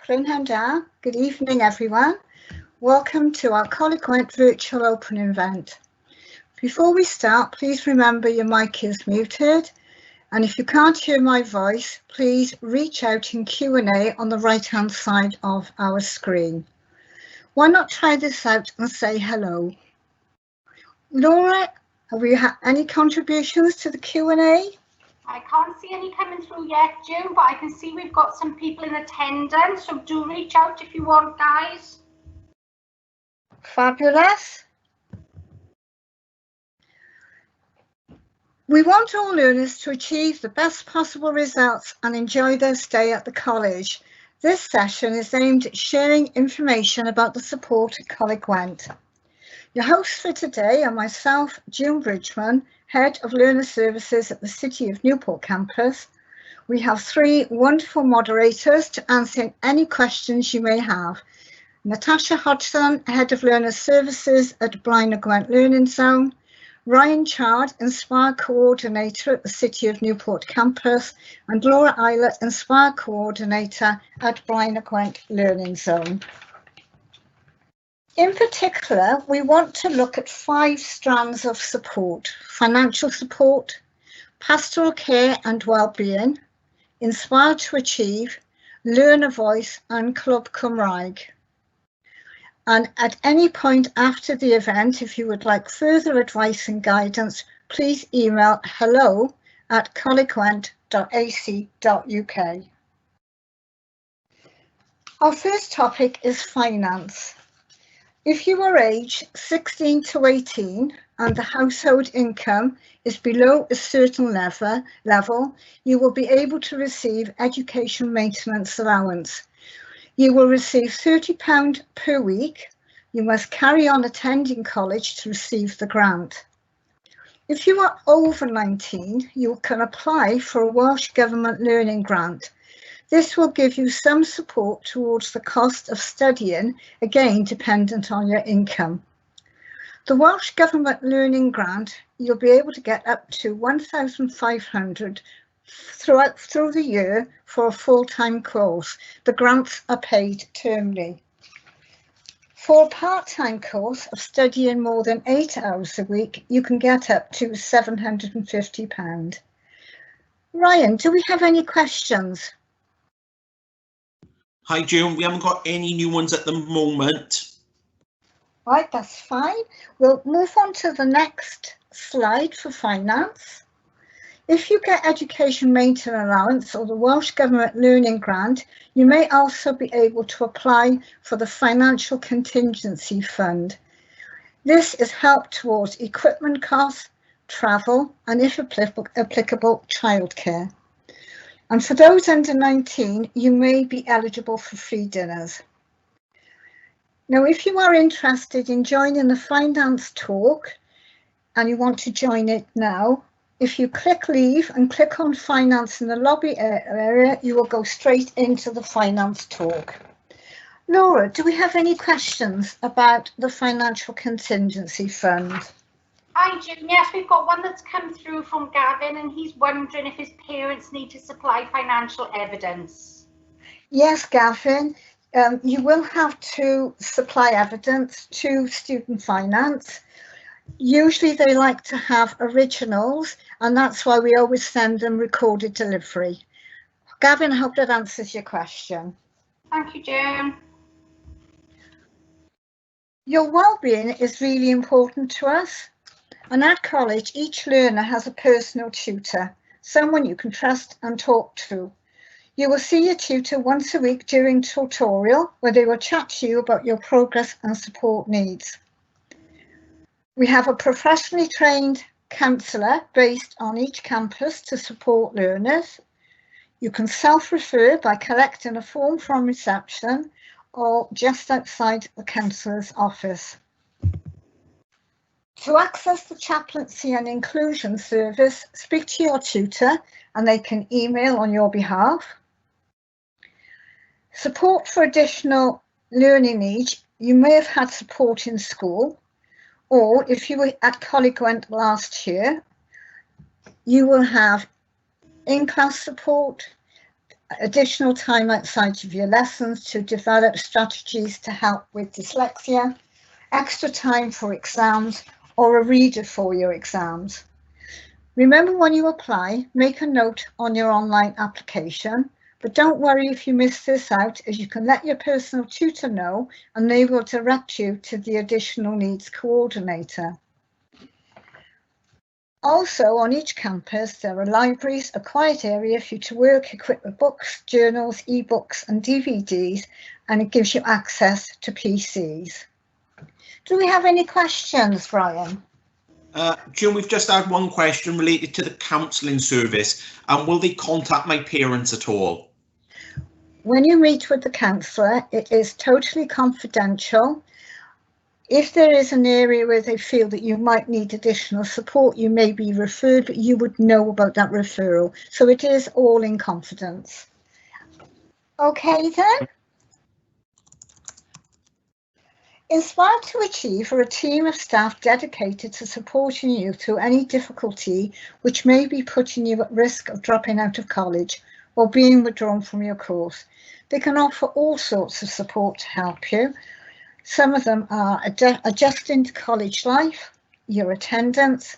Gweminar. Good evening, everyone. Welcome to our Collab virtual open event. Before we start, please remember your mic is muted, and if you can't hear my voice, please reach out in Q&A on the right-hand side of our screen. Why not try this out and say hello? Laura, have we had any contributions to the Q&A? I can't see any coming through yet, June, but I can see we've got some people in attendance, so do reach out if you want, guys. Fabulous. We want all learners to achieve the best possible results and enjoy their stay at the college. This session is aimed at sharing information about the support at Collab. Your hosts for today are myself, June Bridgman, Head of Learner Services at the City of Newport campus. We have three wonderful moderators to answer any questions you may have. Natasha Hodgson, Head of Learner Services at Blaenau Gwent Learning Zone. Ryan Chard, Inspire Coordinator at the City of Newport campus. And Laura Eilert, Inspire Coordinator at Blaenau Gwent Learning Zone. In particular, we want to look at 5 strands of support: financial support, pastoral care and well-being, Inspire to Achieve, Learner Voice and Club Cymraeg. And at any point after the event, if you would like further advice and guidance, please email hello@collabgwent.ac.uk. Our first topic is finance. If you are aged 16 to 18 and the household income is below a certain level, you will be able to receive education maintenance allowance. You will receive £30 per week. You must carry on attending college to receive the grant. If you are over 19, you can apply for a Welsh Government Learning Grant. This will give you some support towards the cost of studying, again dependent on your income. The Welsh Government Learning Grant, you'll be able to get up to £1,500 through the year for a full-time course. The grants are paid termly. For a part-time course of studying more than 8 hours a week, you can get up to £750. Ryan, do we have any questions? Hi June, we haven't got any new ones at the moment. Right, that's fine. We'll move on to the next slide for finance. If you get education maintenance allowance or the Welsh Government Learning Grant, you may also be able to apply for the Financial Contingency Fund. This is help towards equipment costs, travel, and if applicable, childcare. And for those under 19, you may be eligible for free dinners. Now, if you are interested in joining the finance talk and you want to join it now, if you click leave and click on finance in the lobby area, you will go straight into the finance talk. Laura, do we have any questions about the Financial Contingency Fund? Hi June, yes, we've got one that's come through from Gavin and he's wondering if his parents need to supply financial evidence. Yes, Gavin, you will have to supply evidence to Student Finance. Usually they like to have originals, and that's why we always send them recorded delivery. Gavin, I hope that answers your question. Thank you, June. Your well-being is really important to us. And at college, each learner has a personal tutor, someone you can trust and talk to. You will see your tutor once a week during tutorial, where they will chat to you about your progress and support needs. We have a professionally trained counsellor based on each campus to support learners. You can self-refer by collecting a form from reception or just outside the counsellor's office. To access the chaplaincy and inclusion service, speak to your tutor and they can email on your behalf. Support for additional learning needs. You may have had support in school, or if you were at Collab last year, you will have in-class support, additional time outside of your lessons to develop strategies to help with dyslexia, extra time for exams, or a reader for your exams. Remember, when you apply, make a note on your online application, but don't worry if you miss this out, as you can let your personal tutor know and they will direct you to the additional needs coordinator. Also, on each campus, there are libraries, a quiet area for you to work, equipped with books, journals, e-books and DVDs, and it gives you access to PCs. Do we have any questions, Brian? June, we've just had one question related to the counselling service. Will they contact my parents at all? When you meet with the counsellor, it is totally confidential. If there is an area where they feel that you might need additional support, you may be referred, but you would know about that referral. So it is all in confidence. Okay then. Inspired to Achieve are a team of staff dedicated to supporting you through any difficulty which may be putting you at risk of dropping out of college or being withdrawn from your course. They can offer all sorts of support to help you. Some of them are adjusting to college life, your attendance,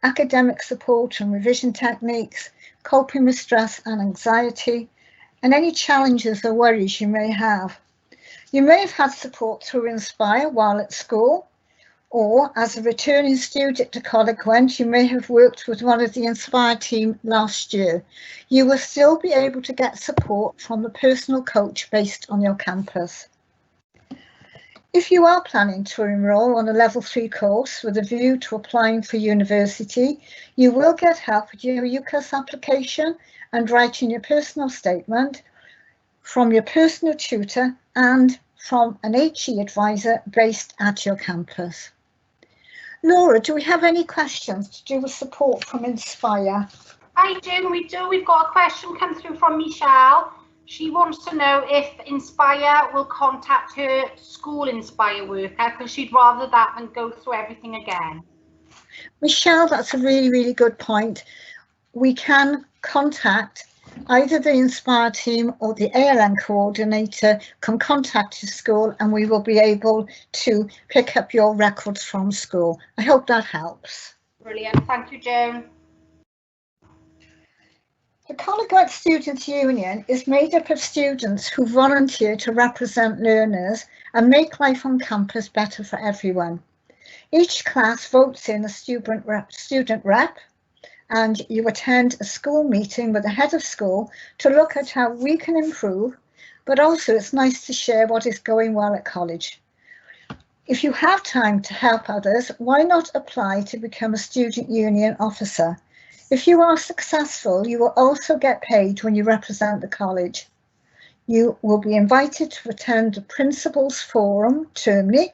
academic support and revision techniques, coping with stress and anxiety, and any challenges or worries you may have. You may have had support through Inspire while at school, or as a returning student to Collab, you may have worked with one of the Inspire team last year. You will still be able to get support from the personal coach based on your campus. If you are planning to enrol on a level 3 course with a view to applying for university, you will get help with your UCAS application and writing your personal statement from your personal tutor and from an HE advisor based at your campus. Laura, do we have any questions to do with support from Inspire? I do, we do. We've got a question come through from Michelle. She wants to know if Inspire will contact her school Inspire worker, because she'd rather that than go through everything again. Michelle, that's a really, really good point. We can contact either the Inspire team or the ALN coordinator can contact your school and we will be able to pick up your records from school. I hope that helps. Brilliant, thank you, Joan. The Collab Students' Union is made up of students who volunteer to represent learners and make life on campus better for everyone. Each class votes in a student rep, and you attend a school meeting with the head of school to look at how we can improve, but also it's nice to share what is going well at college. If you have time to help others, why not apply to become a student union officer? If you are successful, you will also get paid when you represent the college. You will be invited to attend the Principals Forum termly,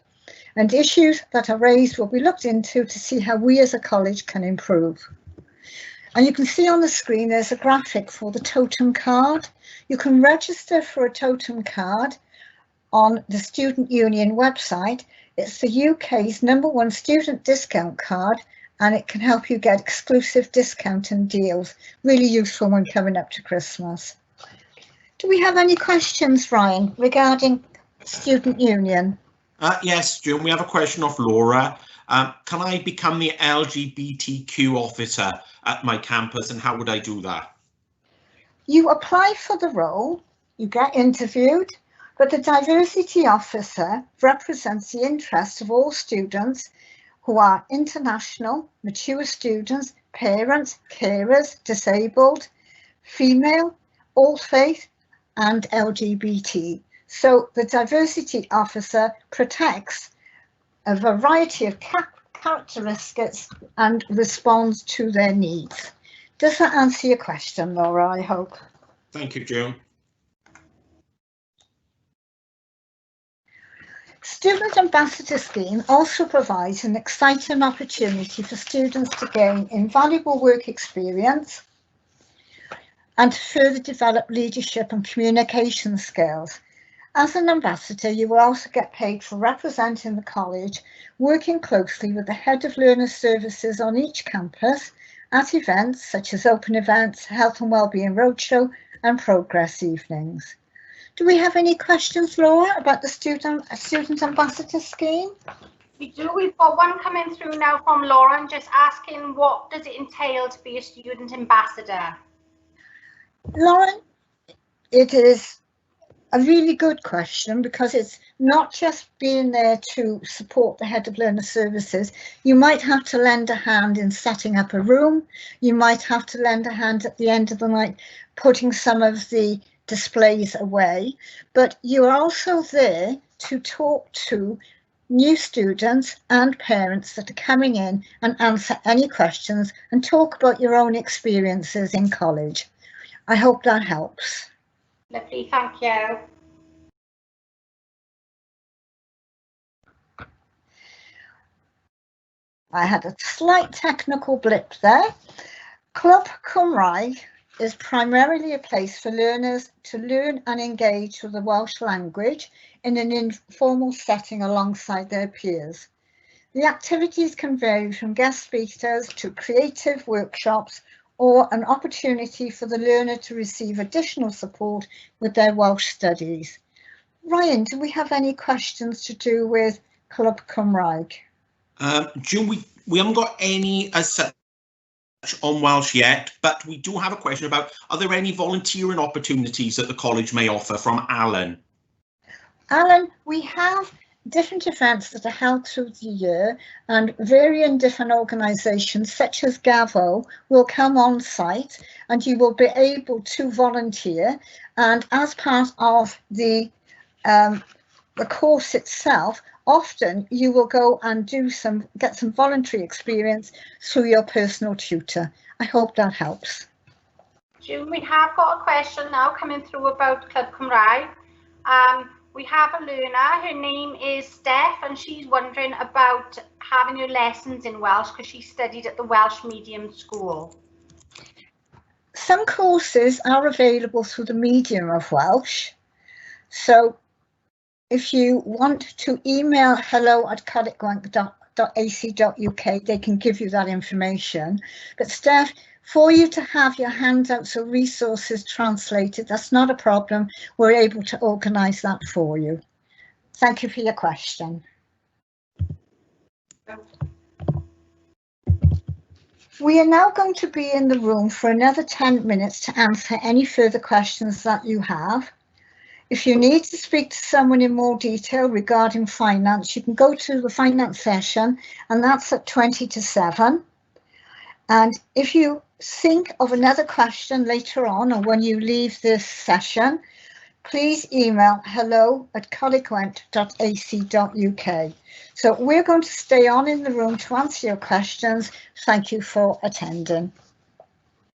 and issues that are raised will be looked into to see how we as a college can improve. And you can see on the screen there's a graphic for the totem card. You can register for a totem card on the Student Union website. It's the UK's #1 student discount card, and it can help you get exclusive discount and deals. Really useful when coming up to Christmas. Do we have any questions, Ryan, regarding Student Union? Yes, June, we have a question off Laura. Can I become the LGBTQ officer at my campus, and how would I do that? You apply for the role, you get interviewed, but the diversity officer represents the interests of all students who are international, mature students, parents, carers, disabled, female, all faith and LGBT. So the diversity officer protects a variety of characteristics and responds to their needs. Does that answer your question, Laura, I hope? Thank you, June. Student Ambassador Scheme also provides an exciting opportunity for students to gain invaluable work experience and to further develop leadership and communication skills. As an ambassador, you will also get paid for representing the college, working closely with the head of learner services on each campus at events such as open events, health and wellbeing roadshow, and progress evenings. Do we have any questions, Laura, about the student ambassador scheme? We do. We've got one coming through now from Lauren, just asking what does it entail to be a student ambassador? Lauren, it is a really good question, because it's not just being there to support the head of learner services. You might have to lend a hand in setting up a room. You might have to lend a hand at the end of the night putting some of the displays away, but you are also there to talk to new students and parents that are coming in and answer any questions and talk about your own experiences in college. I hope that helps. Lovely, thank you. I had a slight technical blip there. Club Cymraeg is primarily a place for learners to learn and engage with the Welsh language in an informal setting alongside their peers. The activities can vary from guest speakers to creative workshops or an opportunity for the learner to receive additional support with their Welsh studies. Ryan, do we have any questions to do with Club Cymraeg? June, we haven't got any as such on Welsh yet, but we do have a question about, are there any volunteering opportunities that the college may offer, from Alan? Alan, we have different events that are held through the year, and varying different organisations such as Gavo will come on site and you will be able to volunteer, and as part of the course itself, often you will go and get some voluntary experience through your personal tutor. I hope that helps. June, we have got a question now coming through about Club Cymraeg. We have a learner, her name is Steph, and she's wondering about having her lessons in Welsh because she studied at the Welsh medium school. Some courses are available through the medium of Welsh, so if you want to email hello@collegewent.ac.uk, they can give you that information. But Steph, for you to have your handouts or resources translated, that's not a problem. We're able to organise that for you. Thank you for your question. We are now going to be in the room for another 10 minutes to answer any further questions that you have. If you need to speak to someone in more detail regarding finance, you can go to the finance session, and that's at 20 to 7. And if you think of another question later on, or when you leave this session, please email hello@collegewent.ac.uk. So we're going to stay on in the room to answer your questions. Thank you for attending.